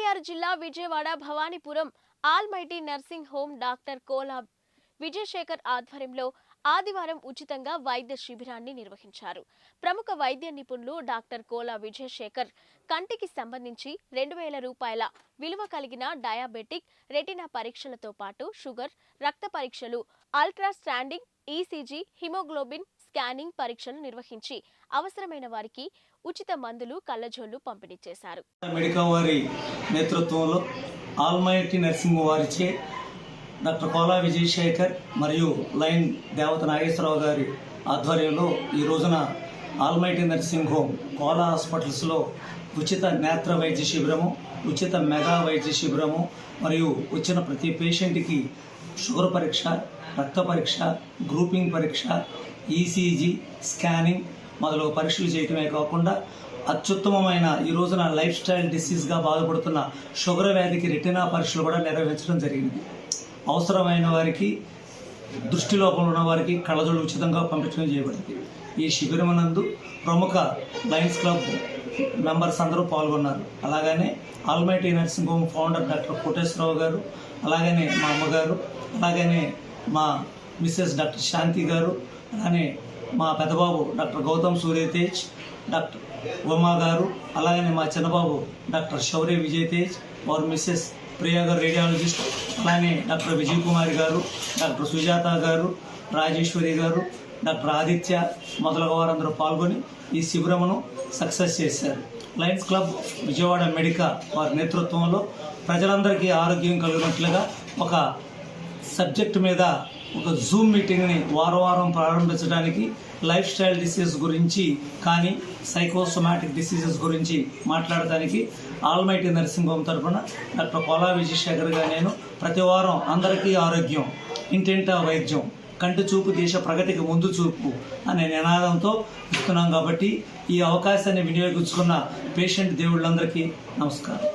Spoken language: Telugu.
ఎన్టీఆర్ జిల్లా Vijayawada Bhavanipuram almighty nursing home doctor Kola Vijayasekhar ఆధ్వర్యంలో ఆదివారం ఉచితంగా వైద్య శిబిరాన్ని నిర్వహించారు. ప్రముఖ వైద్య నిపుణులు డాక్టర్ కోలా విజయశేఖర్ కంటికి సంబంధించి 2000 రూపాయల విలువ కలిగిన డయాబెటిక్ రెటినా పరీక్షలతో పాటు షుగర్, రక్త పరీక్షలు, ultra standing, ECG, haemoglobin scanning పరీక్షలు నిర్వహించి అవసరమైన వారికి ఉచిత మందులు, కళ్ళజోళ్లు పంపిణీ చేశారు. మెడికల్ వారి నేతృత్వంలో ఆల్మైటీ నర్సింగ్ వారిచే డాక్టర్ కోలా విజయశేఖర్ మరియు లైన్ దేవత నాగేశ్వరరావు గారి ఆధ్వర్యంలో ఈ రోజున ఆల్మైటీ నర్సింగ్ హోమ్ కోలా హాస్పిటల్స్లో ఉచిత నేత్ర వైద్య శిబిరము, ఉచిత మెగా వైద్య శిబిరము మరియు వచ్చిన ప్రతి పేషెంట్కి షుగర్ పరీక్ష, రక్త పరీక్ష, గ్రూపింగ్ పరీక్ష, ఈసీజీ, స్కానింగ్ మొదలగు పరీక్షలు చేయటమే కాకుండా అత్యుత్తమమైన ఈ రోజున లైఫ్ స్టైల్ డిసీజ్గా బాధపడుతున్న షుగర్ వ్యాధికి రెటినా పరీక్షలు కూడా నిర్వహించడం జరిగింది. అవసరమైన వారికి, దృష్టిలోపం ఉన్న వారికి కళ్ళజోళ్ళు ఉచితంగా పంపించడం చేయబడింది. ఈ శిబిరమునందు ప్రముఖ లయన్స్ క్లబ్ మెంబర్స్ అందరూ పాల్గొన్నారు. అలాగనే almighty nursing home founder doctor Koteswararao గారు, అలాగనే మా అమ్మగారు, అలాగనే మా మిస్సెస్ డాక్టర్ శాంతి గారు, అలానే మా పెద్దబాబు డాక్టర్ గౌతమ్ సూర్యతేజ్, డాక్టర్ ఉమా గారు, అలాగనే మా చిన్నబాబు డాక్టర్ శౌర్య విజయ్ తేజ్, వారు మిస్సెస్ ప్రియా గారు రేడియాలజిస్ట్, అలానే డాక్టర్ విజయ్ కుమారి గారు, డాక్టర్ సుజాత గారు, రాజేశ్వరి గారు, డాక్టర్ ఆదిత్య మొదలగు వారందరూ పాల్గొని ఈ శిబిరమును సక్సెస్ చేశారు. లయన్స్ క్లబ్ విజయవాడ మెడికా వారి నేతృత్వంలో ప్రజలందరికీ ఆరోగ్యం కలిగినట్లుగా ఒక సబ్జెక్టు మీద ఒక జూమ్ మీటింగ్ని వారం ప్రారంభించడానికి లైఫ్ స్టైల్ డిసీజ్ గురించి కానీ సైకోసోమాటిక్ డిసీజెస్ గురించి మాట్లాడడానికి ఆల్మైటీ నర్సింగ్ హోమ్ తరఫున డాక్టర్ కోలా విజయశేఖర్గా నేను ప్రతి వారం అందరికీ ఆరోగ్యం, ఇంటింటా వైద్యం, కంటి చూపు దేశ ప్రగతికి ముందు చూపు అనే నినాదంతో ఇస్తున్నాం. కాబట్టి ఈ అవకాశాన్ని వినియోగించుకున్న పేషెంట్ దేవుళ్ళందరికీ నమస్కారం.